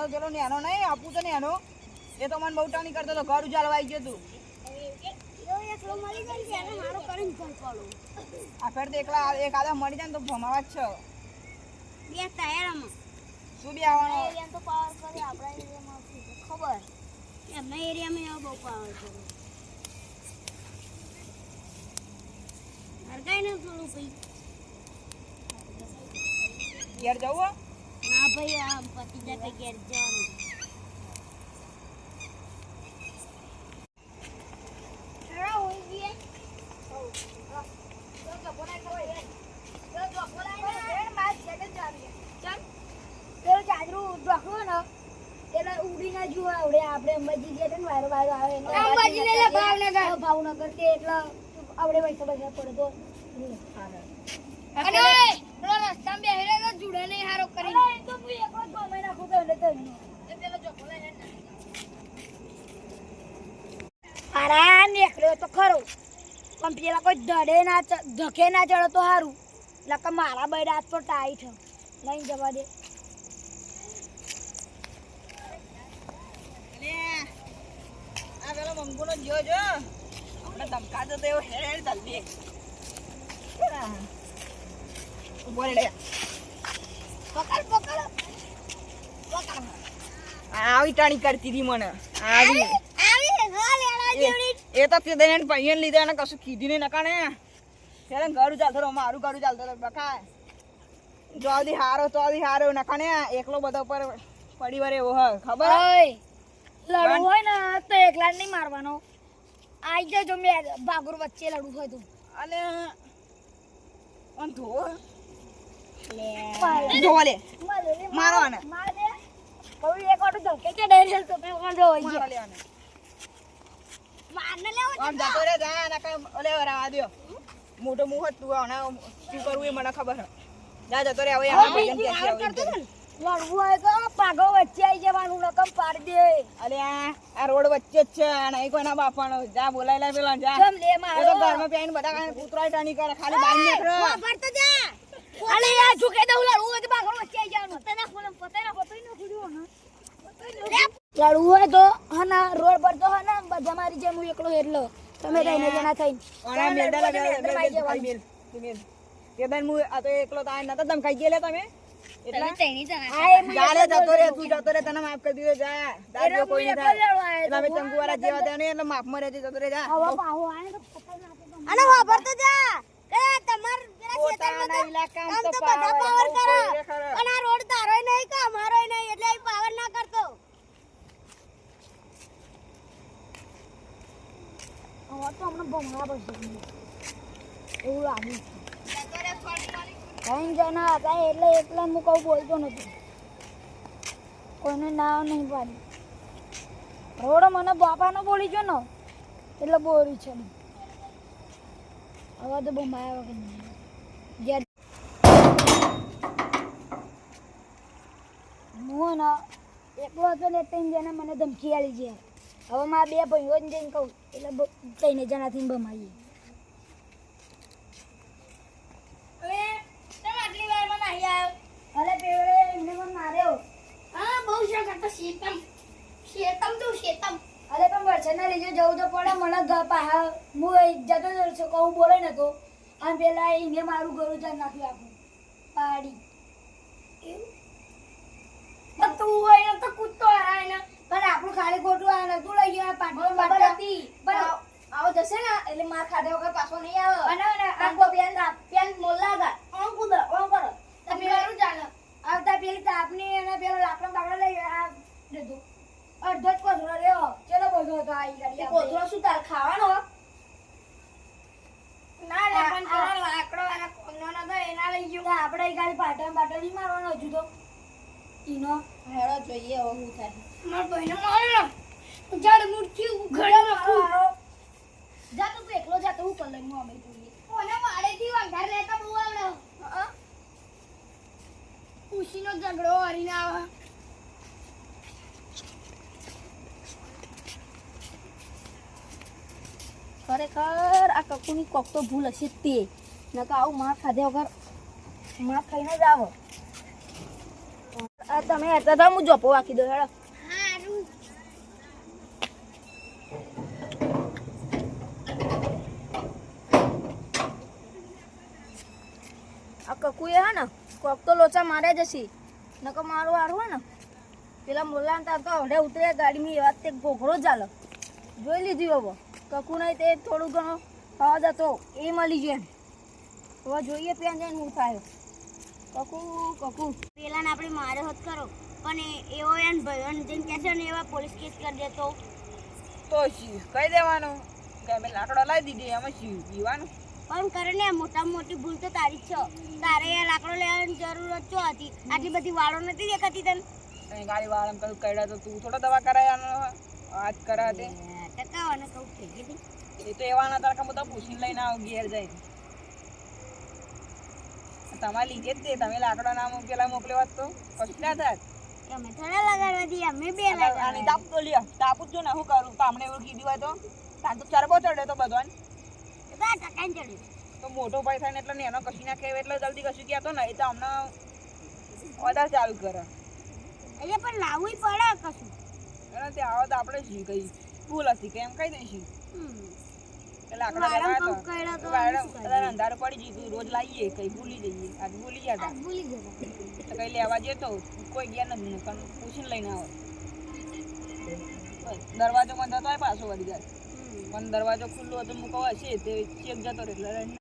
એનો પેલો નેનો નહીં આપું તો નેનો એ તો મને બહુ ટાણી કરતો તો ઘર ઉજાલવાઈ ગયું તું આ ફેર તો એકલા એક આદા મળી જાય ને તો ભમાવા જ છે બે ટાયરમાં શું બી આવવાનો એરિયા તો પાવર કરે આપણા એરિયામાં ખબર એમના એરિયામાં એવો બહુ પાવર કરે હરગાઈ ને થોડું ભાઈ ઘેર જવું ના ભાઈ આ પતિ જાય ઘેર જવાનું આપણે અંબાજી ગયા ને વાયરો વાયરો આવે અંબાજી ને ભાવનગર કે એટલે આપણે પૈસા પૈસા પડે તો અને રસ્તા બે હેરે જુડે નહીં હારો કરી તો હું એકલો જ ગમે નાખું તો એટલે પેલો જોકો લઈને આરા નીકળ્યો તો ખરો પણ પેલા કોઈ ધડે ના ધકે ના ચડે તો સારું એટલે કે મારા બૈરા હાથ તો ટાઈટ લઈને જવા દે આ પેલો મંગુનો જો જો આપણે ધમકા તો એવો હેડ જલ્દી બોલે લે પકડ પકડ પકડ આવી ટાણી કરતી હતી મને આવી આવી હા લેડા જેવડી એ તો તે દઈને પૈયન લીધા અને કશું કીધી નહીં નકાને ત્યારે ઘર ચાલતો રહો મારું ઘર ચાલતો રહો બકા જોદી હારો તો આદી હારો નકાને એકલો બધો પર પડી વરે એવો હ ખબર લડવું હોય ને તો એકલા નહીં મારવાનો આઈ જજો મેં ભાગુર વચ્ચે લડવું હોય તો અને ધો લે મારવાના માર દે કોઈ એક ઓટો ધકે કે ડેરેલ તો મે ઓન હોય માર લેવાના મારને લેવો આમ જતો રે જા નકા ઓલે રાવા દ્યો મોટો મુહ તું આના શું કરવું એ મને ખબર છે જા જતો રે હવે આ ભજન કે છે લડવું હોય તો પાગો વચ્ચે આવી જવાનું રકમ પાડી દે અલે આ રોડ વચ્ચે જ છે નહીં કોઈના બાપાનો જા બોલાઈ લે પેલા જા જમ લે મારો એ તો ઘરમાં પેન બધા કાને કૂતરાઈ ટાણી કરે ખાલી બાઈ નીકળો વાપર તો જા અલે યાર ઝુકે દઉં લડવું હોય તો પાગો વચ્ચે આવી જવાનું પતાના ફોન પતાના પતોય ન ખુડ્યો ને લડવું હોય તો હના રોડ પર તો હના બધા મારી જેમ હું એકલો એટલો તમે તઈને જણા થઈને ઓના મેલડા મેલ તે બેન મુ આ તો એકલો તો આ નતા ધમકાઈ ગયેલા તમે એટલે જાલે જતો રે તું જતો રે તને માફ કરી દીધો જા દાદો કોઈ નહીં થાય એટલે અમે ચંગુવાળા જેવા દે ને એટલે માફ માં રહેજે જતો રે જા અને વાપર તો જા કે તમાર પેલા પોતાના ઇલાકામાં તો બધા પાવર કરે ખરો અને આ રોડ તારોય નહીં કે અમારોય નહીં એટલે એ પાવર ના કરતો હવે તો હમણાં ભમરા પડશે એવું લાગે કઈ જણા હતા એટલે એકલા હું કહું બોલતો નથી કોઈને નાવ નહીં પાડી રોડ મને બાપાનો બોલી ગયો ને એટલે બોરી છે હવે તો બહુ માયા વગર હું ને એકલો હતો ને ત્રણ જણા મને ધમકી આલી છે હવે મારા બે ભાઈઓ જઈને કહું એટલે ત્રણ જણાથી બમાઈએ અરે પેવડે એમને પણ માર્યો હા બહુ શોખ હતો શેતમ અરે પણ વરસાદના લીધે જવું તો પડે મને પાહા હું જતો છો કહું બોલે ને તો અને પેલા એને મારું ઘરું ચાલ નાખ્યું આપણું પાડી એવું તું હોય તો કૂદતો હરાય ને પણ આપણું ખાલી ખોટું આવે તું લઈ ગયો પાટણ ખબર હતી પણ આવો જશે ને એટલે માર ખાધા વગર પાછો નહીં આવે અને આખો પેન મોલ્લા ગા ઓમ કૂદ ઓમ કરો તમે મારું ચાલે આવતા પેલી તાપની અને પેલો લાકડો બાકડો લઈ આ દેજો અડધો જ કોથળો રહ્યો ચલો બધો હતો આ ગાડી કોથળો શું તાર ખાવાનો ના ના પણ પેલો લાકડો અને કોનો નતો એના લઈ ગયો આપણે એ ગાડી પાટણ નહીં મારવાનો હજુ તો ઈનો હેડો જોઈએ હવે હું થાય માર ભાઈને માર્યો જડ મુઠ્ઠી ઉઘડા નાખું જા તું એકલો જા તો હું કર લઈ હું અમે જોઈએ ઓને મારેથી વંગાર લેતા બહુ આવડે ખુશીનો ઝઘડો હરીને આવે ખરેખર આ કકુની કોક તો ભૂલ હશે તે નકા આવું માર ખાધે વગર માર ખાઈને જ આવો આ તમે હતા તો હું જોપો વાકી દો હેડો આ કકુએ હે ને કોક તો લોચા મારે જશે નકર મારું હારું હે ને પેલા મોલાન તાર તો અડે ઉતરે ગાડીમાં એ વાત તે ઘોઘરો ચાલે જોઈ લીધી હવે કકુ નહીં તે થોડું ઘણો અવાજ હતો એ મળી જાય હવે જોઈએ ત્યાં જઈને હું થાય કકુ પેલાને આપણે માર્યો હોત કરો પણ એવો એને ભયન જેમ કહે છે ને એવા પોલીસ કેસ કરી દેતો તો શી કહી દેવાનું કે અમે લાકડો લાવી દીધી એમાં શી પીવાનું પણ કરે ને મોટામાં મોટી ભૂલ તો તારી જ છે તારે એ લાકડો લેવાની જરૂરત શું હતી આટલી બધી વાળો નથી દેખાતી તને કઈ ગાડી વાળા કયું કઈડા તો તું થોડો દવા કરાય હાથ કરા તે ટકાવાને કહું થઈ ગઈ એ તો એવા ના તારકા બધા પૂછીને લઈને આવો ઘેર જાય તમારે લીધે જ તે તમે લાકડો ના મોકલેલા મોકલ્યો હોત તો કશું ના થાત અમે થોડા લગાડવા દઈએ અમે બે આની તાપ તો લ્યો તાપ જ જો ને શું કરું તામને એવું કીધું હોય તો તાર તો ચરબો ચડે તો બધો ટકાને ચડ્યું તો મોટો ભાઈ થાય ને એટલે એનો કશું ના કહેવાય એટલે જલ્દી કશું કહેતો ને એ તો અમને વધારે ચાલુ કરે એટલે પણ લાવવું પડે કશું એને ત્યાં આવો તો આપણે શી કઈ ભૂલ હતી કે એમ કહી દઈશું લાકડા વાળા કહું કઈડા તો અંધારું પડી ગયું રોજ લાવીએ કઈ ભૂલી જઈએ આજ ભૂલી ગયા ભૂલી જતા તો કઈ લેવા જતો કોઈ ગયા નથી પણ પૂછીને લઈને આવો દરવાજો બંધ હતો પાછો વળી જાય પણ દરવાજો ખુલ્લો હતો મૂકો હશે તે ચેક જતો રહે એટલે